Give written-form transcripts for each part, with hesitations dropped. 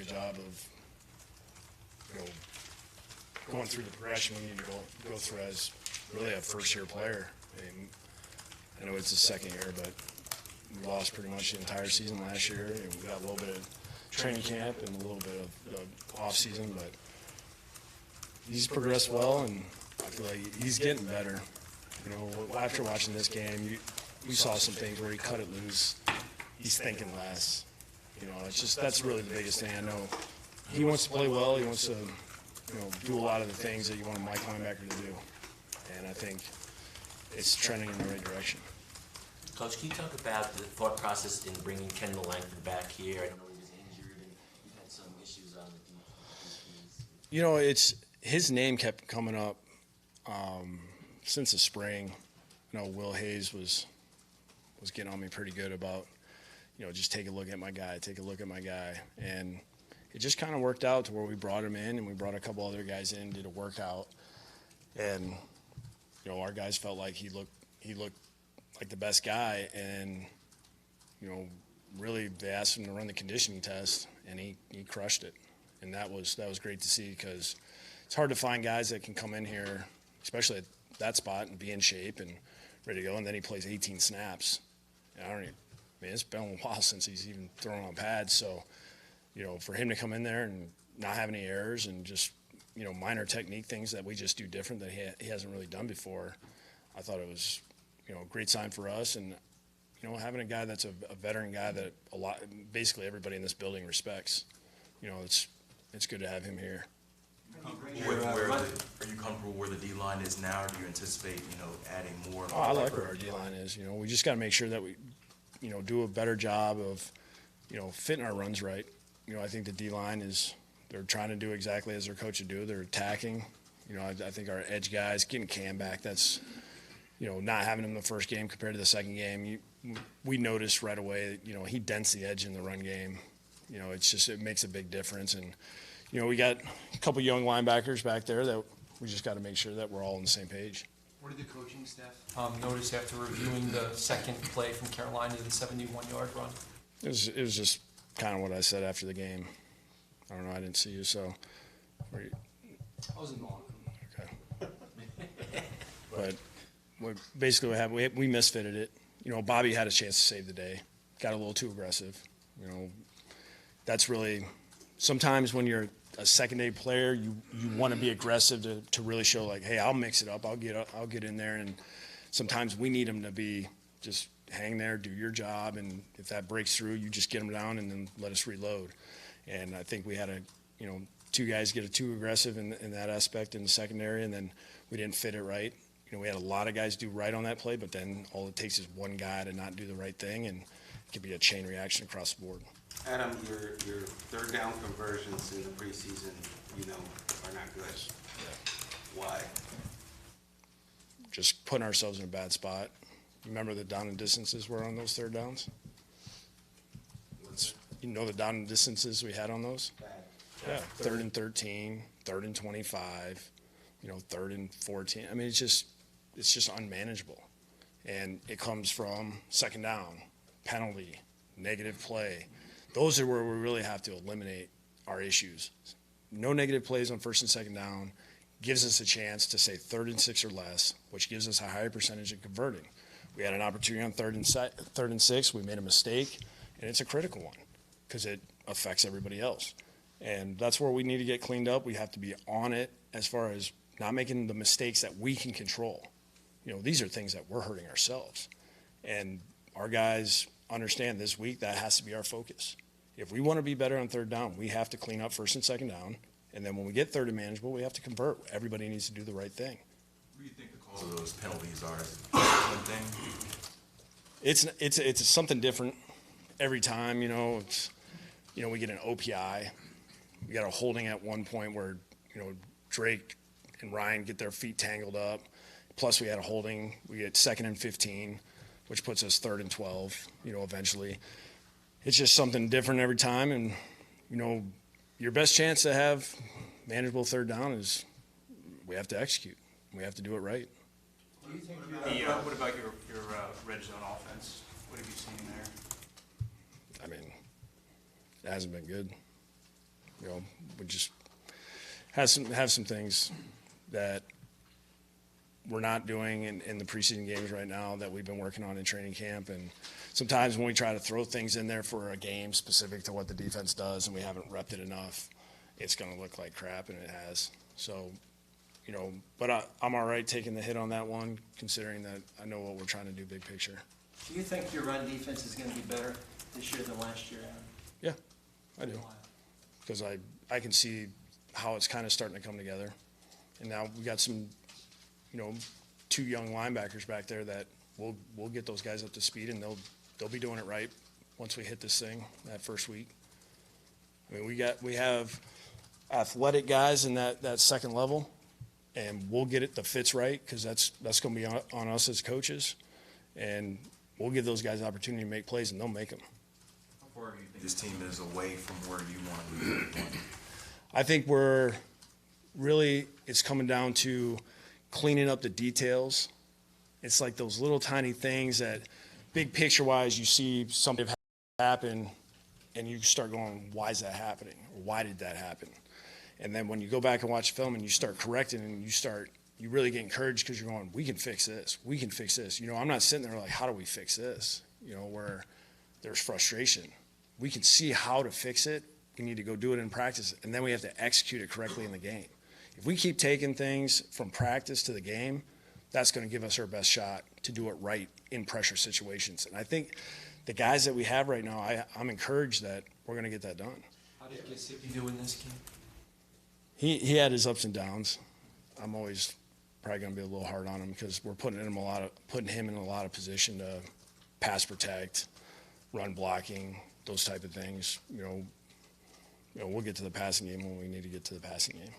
good job of, going through the progression we need to go through as really a first-year player. I mean, I know it's his second year, but we lost pretty much the entire season last year, and we got a little bit of training camp and a little bit of off-season, but he's progressed well, and I feel like he's getting better. After watching this game, we saw some things where he cut it loose. He's thinking less. That's really the biggest thing. I know he wants to play well. He wants to, do a lot of the things that you want a Mike linebacker to do, and I think it's trending in the right direction. Coach, can you talk about the thought process in bringing Kendall Langford back here? I know he was injured and you've had some issues on the defense. His name kept coming up since the spring. I know Will Hayes was getting on me pretty good about, just take a look at my guy, and it just kind of worked out to where we brought him in, and we brought a couple other guys in, did a workout, and our guys felt like he looked like the best guy, and really they asked him to run the conditioning test, and he crushed it, and that was great to see, because it's hard to find guys that can come in here, especially at that spot, and be in shape and ready to go, and then he plays 18 snaps. And it's been a while since he's even thrown on pads, so for him to come in there and not have any errors and just minor technique things that we just do different that he hasn't really done before, I thought it was a great sign for us, and having a guy that's a veteran guy that basically everybody in this building respects, it's good to have him here. Are you comfortable where the D-line is now, or do you anticipate, adding more? I like where our D-line is. We just got to make sure that we, do a better job of, fitting our runs right. I think the D-line they're trying to do exactly as their coach would do. They're attacking. I think our edge guys, getting Cam back, that's, not having him the first game compared to the second game. We noticed right away that, he dents the edge in the run game. It makes a big difference. And, we got a couple young linebackers back there that we just got to make sure that we're all on the same page. What did the coaching staff notice after reviewing the second play from Carolina, the 71-yard run? It was just kind of what I said after the game. I don't know. I didn't see you, so. I was in the locker room. Okay. But basically what happened, we misfitted it. Bobby had a chance to save the day. Got a little too aggressive. That's really sometimes when you're a second-day player, you want to be aggressive to really show like, hey, I'll mix it up. I'll get in there, and sometimes we need them to be just hang there, do your job, and if that breaks through, you just get them down and then let us reload. And I think we had two guys get too aggressive in that aspect in the secondary, and then we didn't fit it right. We had a lot of guys do right on that play, but then all it takes is one guy to not do the right thing, and it could be a chain reaction across the board. Adam, your third down conversions in the preseason, are not good. Yeah. Why? Just putting ourselves in a bad spot. Remember the down and distances were on those third downs? The down and distances we had on those? Yeah, 3rd and 13, 3rd and 25, 3rd and 14. I mean, it's just unmanageable. And it comes from second down, penalty, negative play. Those are where we really have to eliminate our issues. No negative plays on 1st and 2nd down gives us a chance to say 3rd and 6 or less, which gives us a higher percentage of converting. We had an opportunity on 3rd and 6. We made a mistake, and it's a critical one because it affects everybody else. And that's where we need to get cleaned up. We have to be on it as far as not making the mistakes that we can control. These are things that we're hurting ourselves. And our guys understand this week that has to be our focus. If we want to be better on 3rd down, we have to clean up 1st and 2nd down. And then when we get 3rd and manageable, we have to convert. Everybody needs to do the right thing. What do you think the cause of those penalties are? Is it one thing? It's something different every time. We get an OPI. We got a holding at one point where Drake and Ryan get their feet tangled up. Plus we had a holding. We get 2nd and 15, which puts us 3rd and 12. Eventually. It's just something different every time, and your best chance to have manageable 3rd down is we have to execute. We have to do it right. What do you think? What about your red zone offense? What have you seen there? I mean, it hasn't been good. You know, we just have some things that we're not doing in the preseason games right now that we've been working on in training camp. And sometimes when we try to throw things in there for a game specific to what the defense does and we haven't repped it enough, it's going to look like crap, and it has. So, you know, but I'm all right taking the hit on that one, considering that I know what we're trying to do big picture. Do you think your run defense is going to be better this year than last year, Adam? Yeah, I do. Because I can see how it's kind of starting to come together. And now we got some, you know, 2 young linebackers back there that we'll get those guys up to speed, and they'll be doing it right once we hit this thing that first week. I mean, we have athletic guys in that second level, and we'll get it the fits right, because that's going to be on us as coaches, and we'll give those guys the opportunity to make plays, and they'll make them. How far do you think this team is away from where you want to be? I think it's coming down to cleaning up the details. It's like those little tiny things that, big picture-wise, you see something happen, and you start going, why is that happening? Or why did that happen? And then when you go back and watch film and you start correcting, and you really get encouraged, because you're going, we can fix this. We can fix this. You know, I'm not sitting there like, how do we fix this? You know, where there's frustration. We can see how to fix it. We need to go do it in practice, and then we have to execute it correctly in the game. If we keep taking things from practice to the game, that's going to give us our best shot to do it right in pressure situations. And I think the guys that we have right now, I'm encouraged that we're going to get that done. How did Gase do in this game? He had his ups and downs. I'm always probably going to be a little hard on him, because we're putting him in a lot of position to pass protect, run blocking, those type of things. You know, we'll get to the passing game when we need to get to the passing game.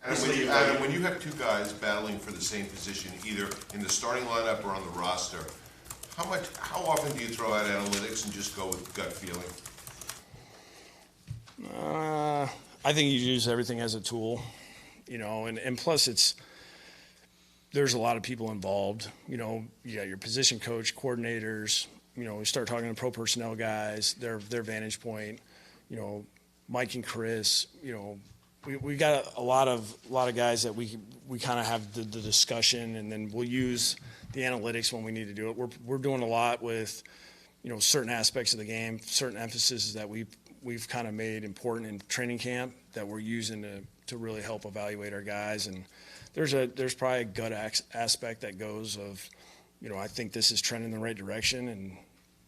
Adam, when you have 2 guys battling for the same position, either in the starting lineup or on the roster, how often do you throw out analytics and just go with gut feeling? I think you use everything as a tool, you know, and plus there's a lot of people involved. You know, you got your position coach, coordinators. You know, we start talking to pro personnel guys, their vantage point. You know, Mike and Chris. You know, we got a lot of guys that we kind of have the discussion, and then we'll use the analytics when we need to do it. We're doing a lot with, you know, certain aspects of the game, certain emphases that we've kind of made important in training camp that we're using to really help evaluate our guys. And there's probably a gut aspect that goes of, you know, I think this is trending in the right direction, and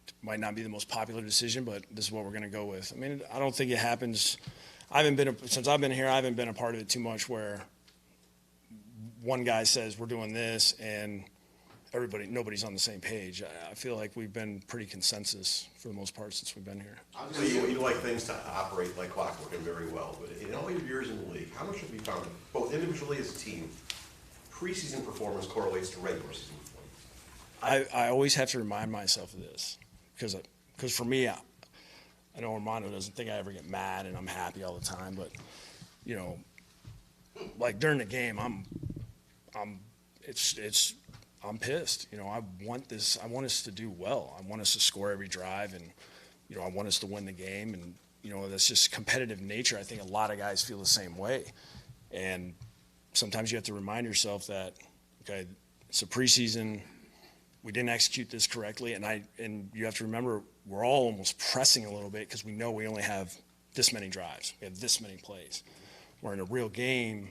it might not be the most popular decision, but this is what we're going to go with. I mean, I don't think it happens. Since I've been here, I haven't been a part of it too much, where one guy says we're doing this and nobody's on the same page. I feel like we've been pretty consensus for the most part since we've been here. Obviously, you like things to operate like clockwork and very well, but in all your years in the league, how much have you found, both individually as a team, preseason performance correlates to regular season performance? I always have to remind myself of this, because for me, I know Armando doesn't think I ever get mad and I'm happy all the time, but, you know, like during the game, I'm pissed. You know, I want us to do well. I want us to score every drive, and, you know, I want us to win the game. And, you know, that's just competitive nature. I think a lot of guys feel the same way. And sometimes you have to remind yourself that, okay, it's a preseason. We didn't execute this correctly. And you have to remember, we're all almost pressing a little bit, because we know we only have this many drives. We have this many plays. Where in a real game,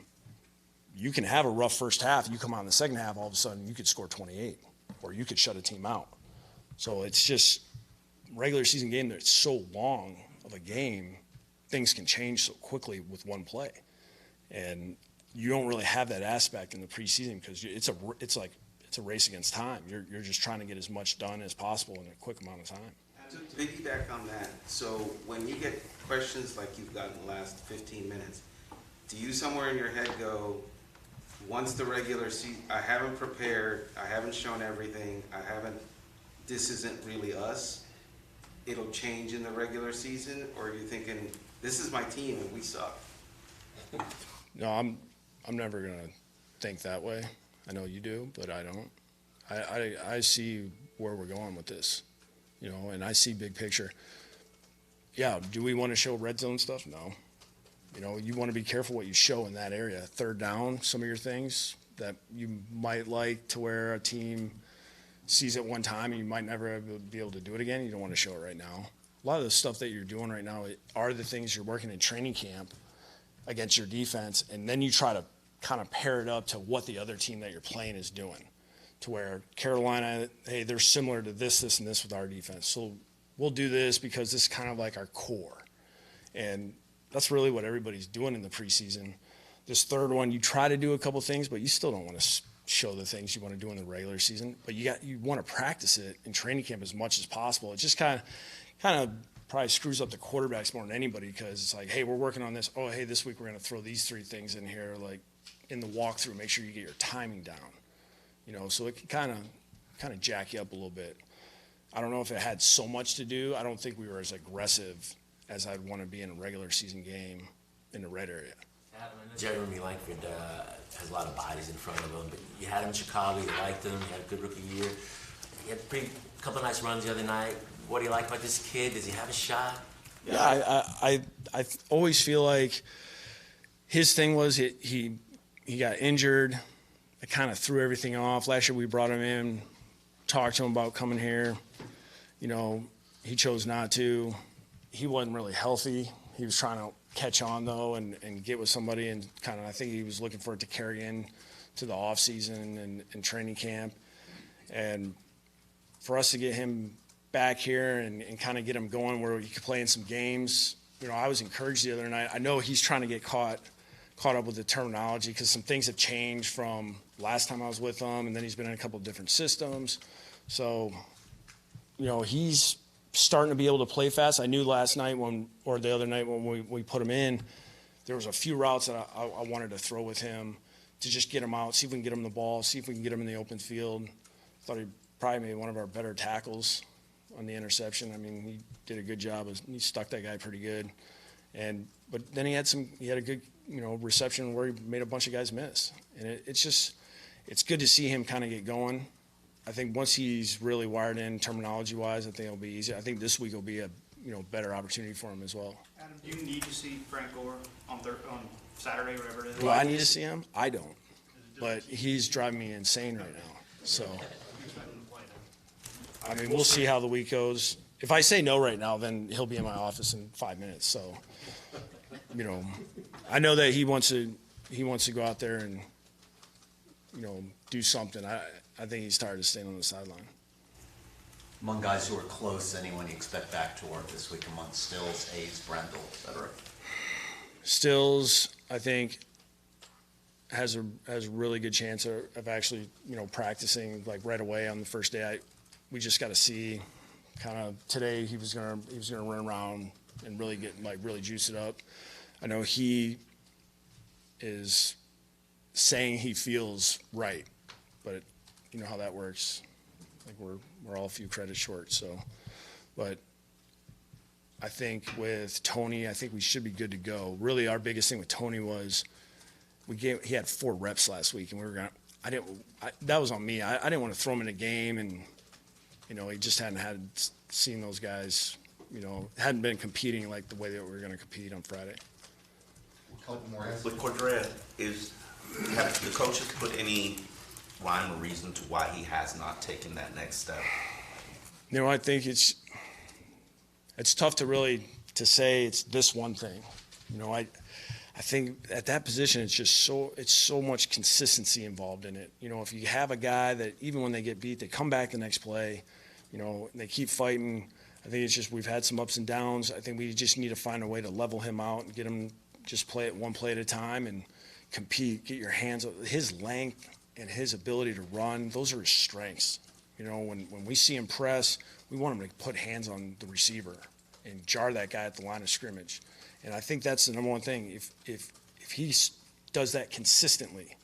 you can have a rough first half. You come out in the second half, all of a sudden you could score 28, or you could shut a team out. So it's just regular season game that's so long of a game, things can change so quickly with one play. And you don't really have that aspect in the preseason, because it's a race against time. You're just trying to get as much done as possible in a quick amount of time. To piggyback on that, so when you get questions like you've gotten the last 15 minutes, do you somewhere in your head go, once the regular season, I haven't prepared, I haven't shown everything, this isn't really us, it'll change in the regular season? Or are you thinking, this is my team and we suck? No, I'm never gonna think that way. I know you do, but I don't. I see where we're going with this, you know, and I see big picture. Yeah, do we want to show red zone stuff? No. You know, you want to be careful what you show in that area. Third down, some of your things that you might like to where a team sees it one time and you might never be able to do it again. You don't want to show it right now. A lot of the stuff that you're doing right now are the things you're working in training camp against your defense, and then you try to kind of pair it up to what the other team that you're playing is doing, to where Carolina, hey, they're similar to this, and this with our defense. So we'll do this because this is kind of like our core. And that's really what everybody's doing in the preseason. This third one, you try to do a couple things, but you still don't want to show the things you want to do in the regular season. But you want to practice it in training camp as much as possible. It just kind of probably screws up the quarterbacks more than anybody, because it's like, hey, we're working on this. Oh, hey, this week we're going to throw these 3 things in here, like in the walkthrough. Make sure you get your timing down. You know, so it can kind of jack you up a little bit. I don't know if it had so much to do. I don't think we were as aggressive as I'd want to be in a regular season game in the red area. Jeremy Langford has a lot of bodies in front of him, but you had him in Chicago, you liked him, he had a good rookie year. He had a couple of nice runs the other night. What do you like about this kid? Does he have a shot? Yeah, I always feel like his thing was he got injured. I kind of threw everything off. Last year we brought him in, talked to him about coming here. You know, he chose not to. He wasn't really healthy. He was trying to catch on, though, and get with somebody, and kind of I think he was looking for it to carry in to the offseason and training camp. And for us to get him back here and kind of get him going where he could play in some games, you know, I was encouraged the other night. I know he's trying to get caught up with the terminology because some things have changed from last time I was with him, and then he's been in a couple of different systems. So, you know, he's starting to be able to play fast. I knew last night or the other night when we put him in, there was a few routes that I wanted to throw with him to just get him out, see if we can get him the ball, see if we can get him in the open field. Thought he probably made one of our better tackles on the interception. I mean, he did a good job. He stuck that guy pretty good. But then he had a good, you know, reception where he made a bunch of guys miss. And it's good to see him kind of get going. I think once he's really wired in terminology-wise, I think it'll be easier. I think this week will be a better opportunity for him as well. Adam, do you need to see Frank Gore on Saturday, whatever it is? Do I need to see him? I don't. But he's driving me insane right now. So, I mean, we'll see how the week goes. If I say no right now, then he'll be in my office in 5 minutes. So, you know, I know that he wants to go out there and, you know, do something. I think he's tired of staying on the sideline. Among guys who are close, anyone you expect back to work this week among Stills, Hayes, Brendel, et cetera? Stills, I think, has a really good chance of actually, you know, practicing like right away on the first day. We just got to see kind of today he was gonna run around and really really juice it up. I know he is saying he feels right, but you know how that works. Like we're all a few credits short. So, but I think with Tony, I think we should be good to go. Really, our biggest thing with Tony was he had 4 reps last week, and that was on me. I didn't want to throw him in a game, and you know he just hadn't seen those guys. You know, hadn't been competing like the way that we were going to compete on Friday. With Cordrea, have the coaches put any rhyme or reason to why he has not taken that next step? You know, I think it's tough to say it's this one thing. You know, I think at that position it's so much consistency involved in it. You know, if you have a guy that even when they get beat, they come back the next play, you know, and they keep fighting. I think it's just we've had some ups and downs. I think we just need to find a way to level him out and get him just play it one play at a time and compete, get your hands – his length and his ability to run, those are his strengths. You know, when we see him press, we want him to put hands on the receiver and jar that guy at the line of scrimmage. And I think that's the number one thing. If he does that consistently,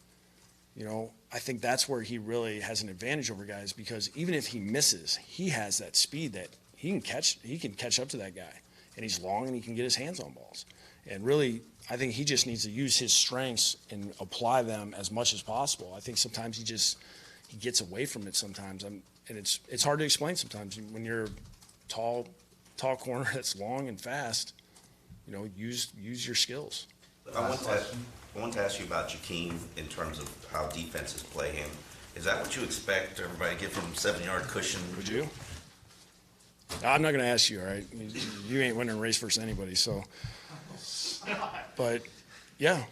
you know, I think that's where he really has an advantage over guys, because even if he misses, he has that speed that he can catch up to that guy. And he's long and he can get his hands on balls. And really, I think he just needs to use his strengths and apply them as much as possible. I think sometimes he gets away from it sometimes. And it's hard to explain sometimes. When you're tall corner that's long and fast, you know, use your skills. I want to ask you about Jakeem in terms of how defenses play him. Is that what you expect everybody to give him 7-yard cushion? Would you? I'm not going to ask you, all right? You ain't winning a race versus anybody, so. But, yeah,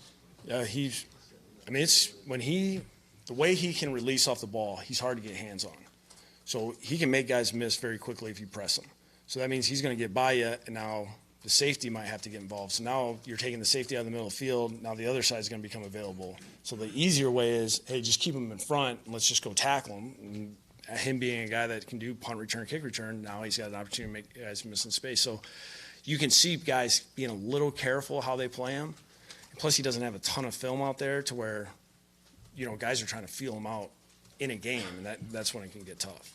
it's the way he can release off the ball, he's hard to get hands on. So he can make guys miss very quickly if you press him. So that means he's going to get by you, and now the safety might have to get involved. So now you're taking the safety out of the middle of the field. Now the other side is going to become available. So the easier way is, hey, just keep him in front, and let's just go tackle him. And him being a guy that can do punt return, kick return, now he's got an opportunity to make guys miss in space. So you can see guys being a little careful how they play him. And plus, he doesn't have a ton of film out there to where, guys are trying to feel him out in a game, and that's when it can get tough.